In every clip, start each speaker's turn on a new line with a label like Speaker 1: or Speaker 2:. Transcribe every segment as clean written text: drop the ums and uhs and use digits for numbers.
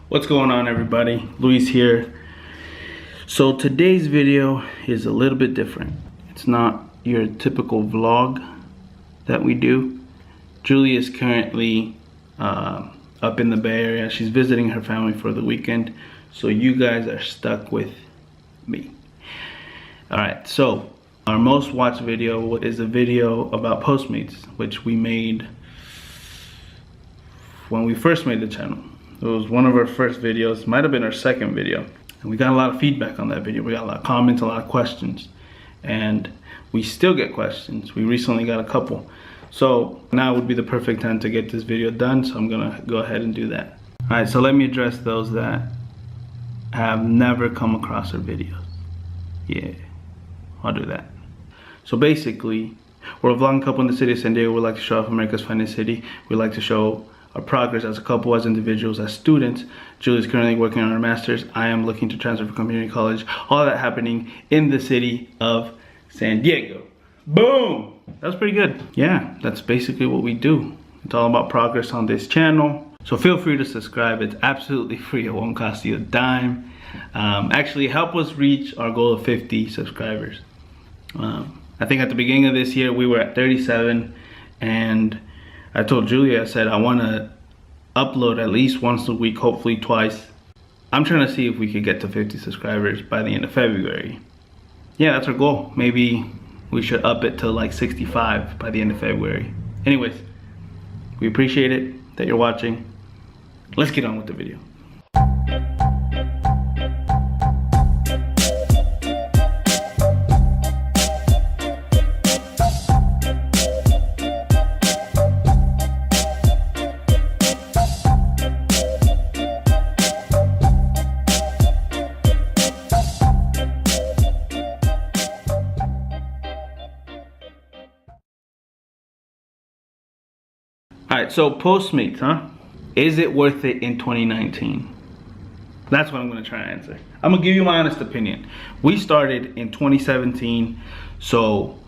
Speaker 1: What's going on, everybody? Luis here. So today's video is a little bit different. It's not your typical vlog that we do. Julie is currently up in the Bay Area. She's visiting her family for the weekend, so you guys are stuck with me. Alright, so our most watched video is a video about Postmates, which we made when we first made the channel. It was one of our first videos, might have been our second video. And we got a lot of feedback on that video. We got a lot of comments, a lot of questions. And we still get questions. We recently got a couple. So now would be the perfect time to get this video done. So I'm gonna go ahead and do that. All right, so let me address those that have never come across our videos. Yeah, I'll do that. So basically, we're a vlogging couple in the city of San Diego. We like to show off America's finest city. We like to show our progress as a couple, as individuals, as students. Julie's currently working on her master's. I am looking to transfer from community college. All that happening in the city of San Diego. Boom! That was pretty good. Yeah, that's basically what we do. It's all about progress on this channel. So feel free to subscribe. It's absolutely free. It won't cost you a dime. Actually, help us reach our goal of 50 subscribers. I think at the beginning of this year, we were at 37, and I told Julia, I said, I want to upload at least once a week, hopefully twice. I'm trying to see if we could get to 50 subscribers by the end of February. Yeah, that's our goal. Maybe we should up it to like 65 by the end of February. Anyways, we appreciate it that you're watching. Let's get on with the video. Alright, so Postmates, huh? Is it worth it in 2019? That's what I'm going to try to answer. I'm going to give you my honest opinion. We started in 2017, so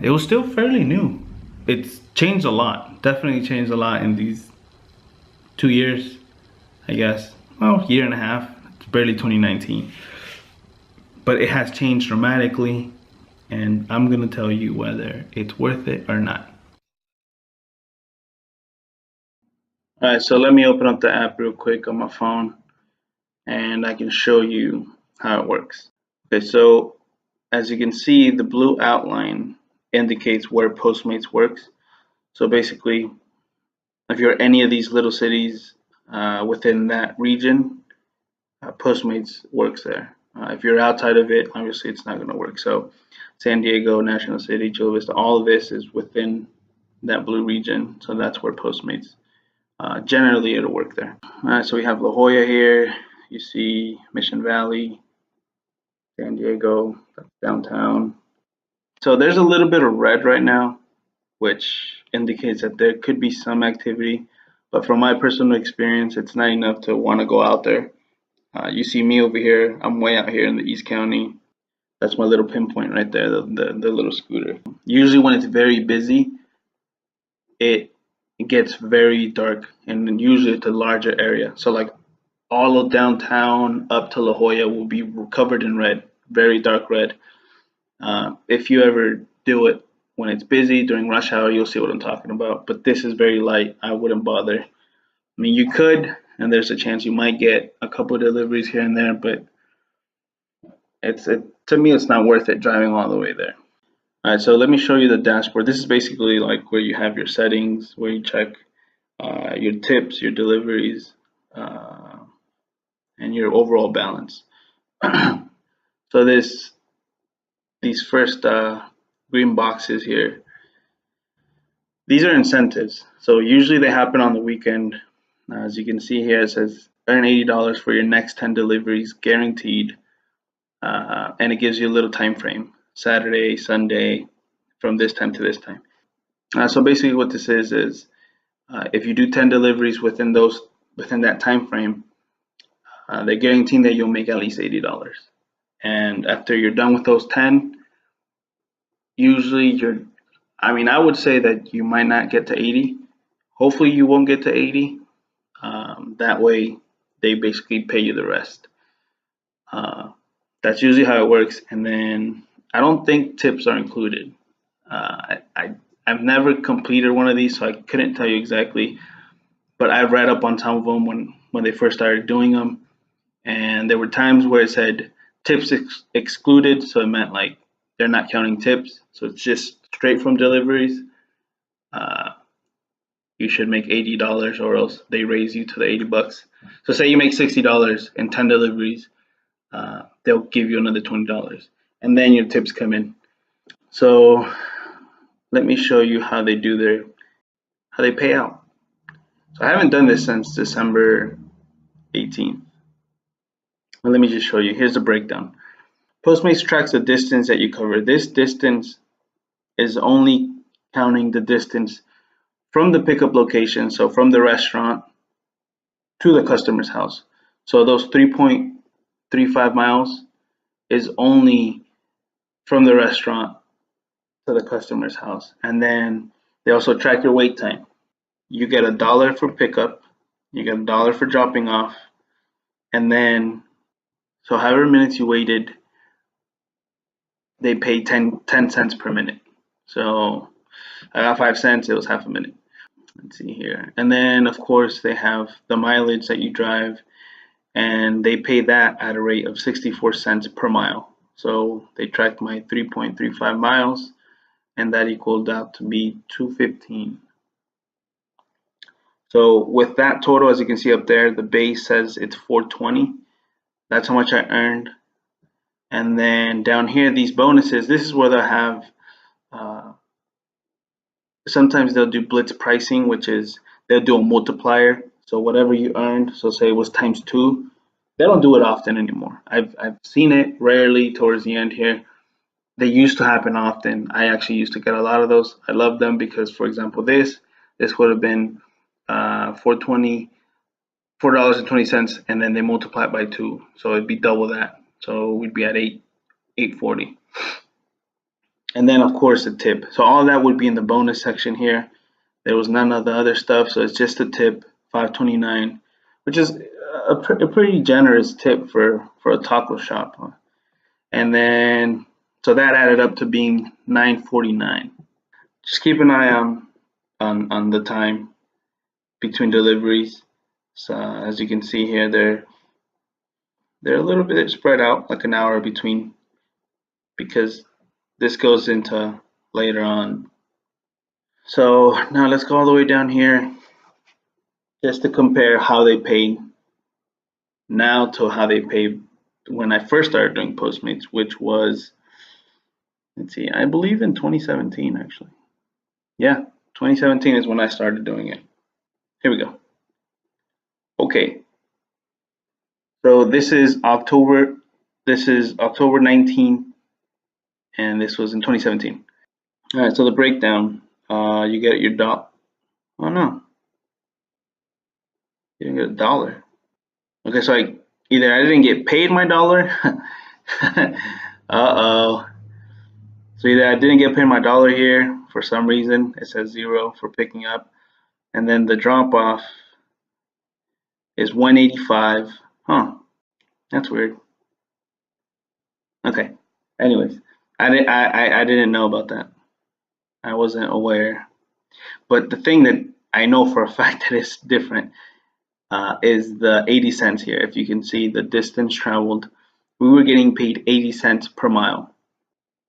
Speaker 1: it was still fairly new. It's changed a lot. Definitely changed a lot in these 2 years, I guess. Well, year and a half. It's barely 2019. But it has changed dramatically, and I'm going to tell you whether it's worth it or not. Alright, so let me open up the app real quick on my phone and I can show you how it works. Okay, so as you can see, the blue outline indicates where Postmates works. So basically, if you're any of these little cities within that region, Postmates works there. If you're outside of it, obviously it's not going to work. So San Diego, National City, Chula Vista, all of this is within that blue region. So that's where Postmates generally it'll work there. Alright, so we have La Jolla here. You see Mission Valley, San Diego, downtown. So there's a little bit of red right now, which indicates that there could be some activity. But from my personal experience, it's not enough to want to go out there. You see me over here. I'm way out here in the East County. That's my little pinpoint right there, the little scooter. Usually when it's very busy, it gets very dark, and usually it's a larger area. So like all of downtown up to La Jolla will be covered in red, very dark red. If you ever do it when it's busy during rush hour, you'll see what I'm talking about. But this is very light. I wouldn't bother. I mean, you could, and there's a chance you might get a couple of deliveries here and there, but to me, it's not worth it driving all the way there. Alright, so let me show you the dashboard. This is basically like where you have your settings, where you check your tips, your deliveries, and your overall balance. So these first green boxes here, these are incentives. So usually they happen on the weekend. As you can see here, it says earn $80 for your next 10 deliveries, guaranteed, and it gives you a little time frame. Saturday, Sunday, from this time to this time. So basically what this is if you do 10 deliveries within that time frame, they're guaranteeing that you'll make at least $80. And after you're done with those 10, usually I would say that you might not get to 80. Hopefully you won't get to 80. That way they basically pay you the rest. That's usually how it works. And then I don't think tips are included. I've never completed one of these, so I couldn't tell you exactly. But I read up on some of them when they first started doing them, and there were times where it said tips excluded, so it meant like they're not counting tips, so it's just straight from deliveries. You should make $80 or else they raise you to the $80. So say you make $60 in 10 deliveries, they'll give you another $20, and then your tips come in. So let me show you how they pay out. So I haven't done this since December 18th. Well, let me just show you. Here's the breakdown. Postmates tracks the distance that you cover. This distance is only counting the distance from the pickup location, so from the restaurant to the customer's house. So those 3.35 miles is only from the restaurant to the customer's house. And then they also track your wait time. You get $1 for pickup, you get $1 for dropping off, and then so however minutes you waited, they pay 10 cents per minute. So I got 5 cents, it was half a minute. Let's see here. And then of course they have the mileage that you drive, and they pay that at a rate of 64 cents per mile. So they tracked my 3.35 miles, and that equaled out to be $2.15. So with that total, as you can see up there, the base says it's $4.20. That's how much I earned. And then down here, these bonuses, this is where they'll have, sometimes they'll do blitz pricing, which is they'll do a multiplier. So whatever you earned, so say it was times 2, they don't do it often anymore. I've seen it rarely towards the end here. They used to happen often. I actually used to get a lot of those. I love them because, for example, this would have been $4.20, and then they multiply it by 2, so it'd be double that. So we'd be at $8.40. And then of course the tip. So all of that would be in the bonus section here. There was none of the other stuff, so it's just a tip, $5.29, which is a pretty generous tip for a taco shop. And then so that added up to being $9.49. Just keep an eye on the time between deliveries. So as you can see here, they're a little bit spread out, like an hour between, because this goes into later on. So now let's go all the way down here just to compare how they pay now to how they pay when I first started doing Postmates, which was, let's see, I believe in 2017 actually. Yeah, 2017 is when I started doing it. Here we go. Okay. So this is October 19th, and this was in 2017. All right, so the breakdown, you get your $1. Oh no, you didn't get $1. Okay, so either I didn't get paid my $1. Uh-oh. So either I didn't get paid my $1 here for some reason. It says 0 for picking up, and then the drop off is $1.85. Huh? That's weird. Okay. Anyways, I didn't know about that. I wasn't aware. But the thing that I know for a fact that is different is the 80 cents here. If you can see the distance traveled, we were getting paid 80 cents per mile.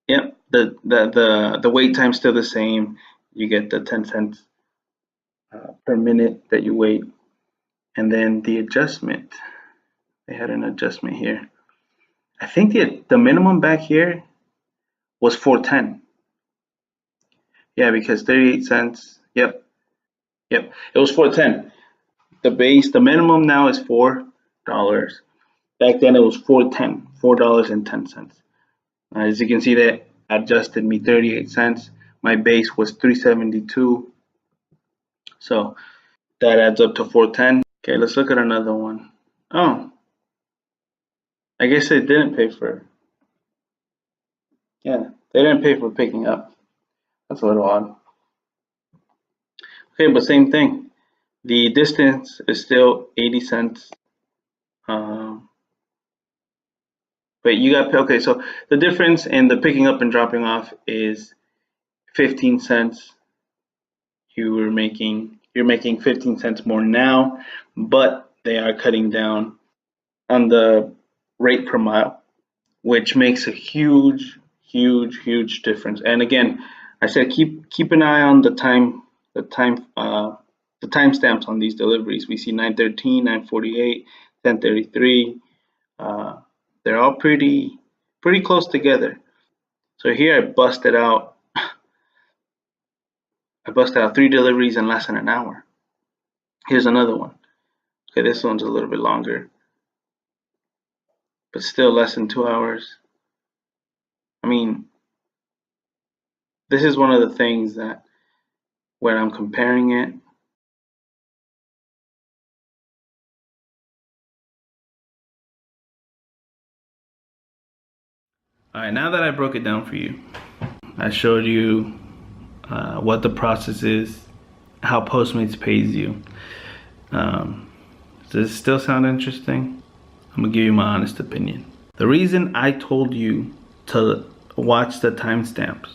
Speaker 1: Yep, the wait time's still the same. You get the 10 cents per minute that you wait. And then the adjustment, they had an adjustment here. I think the minimum back here was $4.10. Yeah, because 38 cents. Yep. It was $4.10. The minimum now is $4. Back then it was $4.10. $4.10. As you can see, that adjusted me 38 cents. My base was $3.72. So that adds up to $4.10. Okay, let's look at another one. Oh, I guess they didn't pay for. Yeah, they didn't pay for picking up. That's a little odd. Okay, but same thing. The distance is still 80 cents Um, but you got, okay, so the difference in the picking up and dropping off is 15 cents. You're making 15 cents more now, but they are cutting down on the rate per mile, which makes a huge difference. And again, I said keep an eye on the timestamps on these deliveries. We see 9:13, 9:48, 10:33. Uh, they're all pretty close together. So here I busted out 3 deliveries in less than an hour. Here's another one. Okay, this one's a little bit longer, but still less than 2 hours. I mean, this is one of the things that when I'm comparing it, all right, now that I broke it down for you, I showed you what the process is, how Postmates pays you. Does it still sound interesting? I'm gonna give you my honest opinion. The reason I told you to watch the timestamps,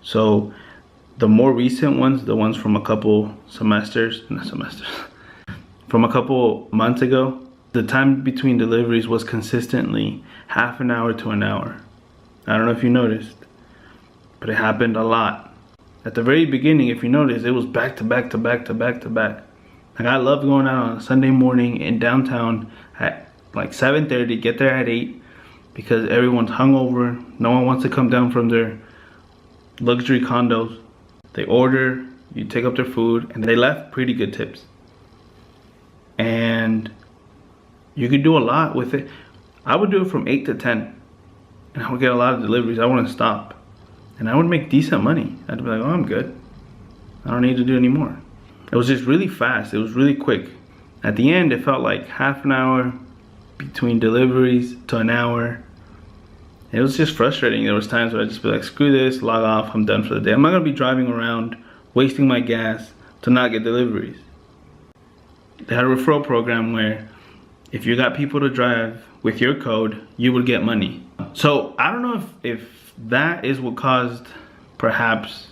Speaker 1: so the more recent ones, the ones from a couple from a couple months ago, the time between deliveries was consistently half an hour to an hour. I don't know if you noticed, but it happened a lot. At the very beginning, if you notice, it was back to back to back to back to back. Like, I love going out on a Sunday morning in downtown at like 7:30, get there at 8, because everyone's hungover. No one wants to come down from their luxury condos. They order, you take up their food, and they left pretty good tips. And you could do a lot with it. I would do it from 8 to 10, and I would get a lot of deliveries. I wouldn't stop. And I would make decent money. I'd be like, oh, I'm good. I don't need to do any more. It was just really fast. It was really quick. At the end, it felt like half an hour between deliveries to an hour. It was just frustrating. There was times where I'd just be like, screw this, log off, I'm done for the day. I'm not gonna be driving around, wasting my gas to not get deliveries. They had a referral program where if you got people to drive with your code, you would get money. So I don't know if that is what caused perhaps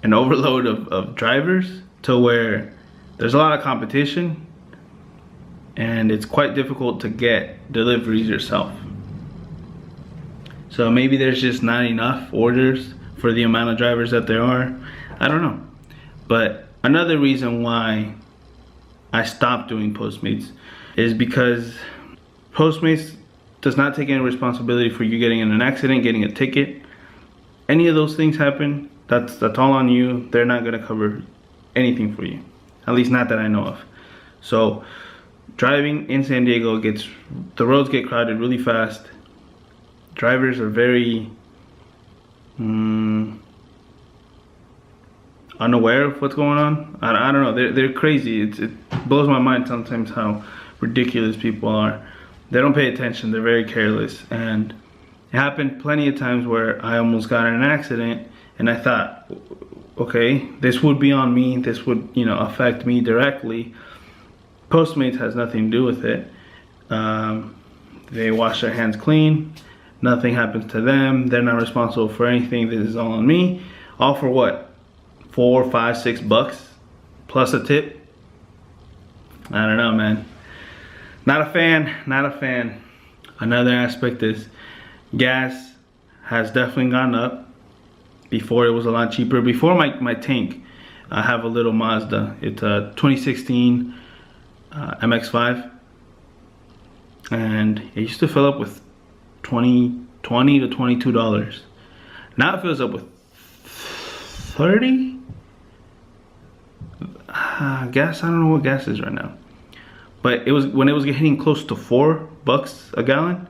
Speaker 1: an overload of drivers to where there's a lot of competition and it's quite difficult to get deliveries yourself. So maybe there's just not enough orders for the amount of drivers that there are. I don't know. But another reason why I stopped doing Postmates is because Postmates does not take any responsibility for you getting in an accident, getting a ticket. Any of those things happen, that's all on you. They're not gonna cover anything for you. At least not that I know of. So driving in San Diego the roads get crowded really fast. Drivers are very unaware of what's going on. I don't know, they're crazy. It blows my mind sometimes how ridiculous people are. They don't pay attention, they're very careless. And it happened plenty of times where I almost got in an accident and I thought, okay, this would be on me, this would, affect me directly. Postmates has nothing to do with it. They wash their hands clean, nothing happens to them, they're not responsible for anything, this is all on me. All for what? $4, $5, $6 plus a tip? I don't know, man. Not a fan. Another aspect is gas has definitely gone up. Before it was a lot cheaper. Before my tank, I have a little Mazda. It's a 2016 MX-5. And it used to fill up with $20 to $22. Now it fills up with 30? Gas, I don't know what gas is right now. But it was when it was getting close to $4 a gallon.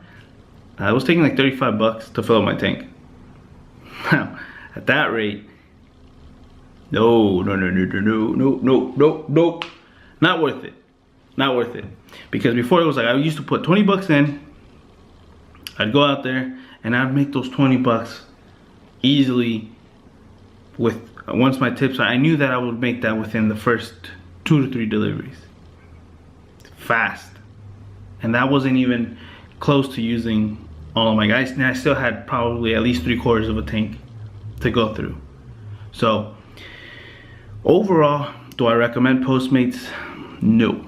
Speaker 1: It was taking like $35 to fill up my tank. Now, at that rate, no, not worth it. Not worth it. Because before it was like I used to put 20 bucks in. I'd go out there and I'd make those 20 bucks easily with once my tips. I knew that I would make that within the first 2 to 3 deliveries. fast, and that wasn't even close to using all of my guys, and I still had probably at least 3/4 of a tank to go through. So overall, do I recommend Postmates? No.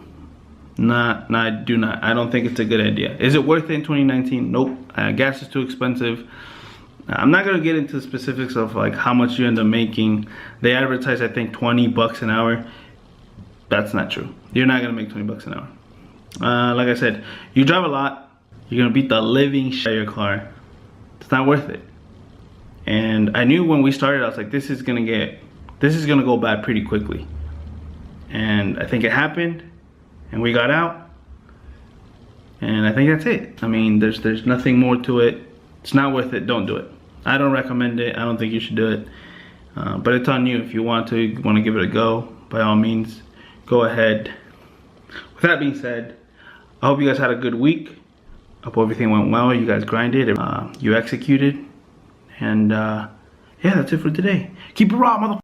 Speaker 1: I do not. I don't think it's a good idea. Is it worth it in 2019? Nope. Gas is too expensive. I'm not gonna get into the specifics of like how much you end up making. They advertise, I think, 20 bucks an hour. That's not true. You're not gonna make 20 bucks an hour. Like I said, you drive a lot, you're gonna beat the living shit out of your car. It's not worth it. And I knew when we started, I was like, this is gonna go bad pretty quickly. And I think it happened, and we got out. And I think that's it. I mean, there's nothing more to it. It's not worth it. Don't do it. I don't recommend it. I don't think you should do it. But it's on you. If you want to give it a go, by all means, go ahead. With that being said, I hope you guys had a good week. I hope everything went well. You guys grinded. You executed. And yeah, that's it for today. Keep it raw, motherfucker.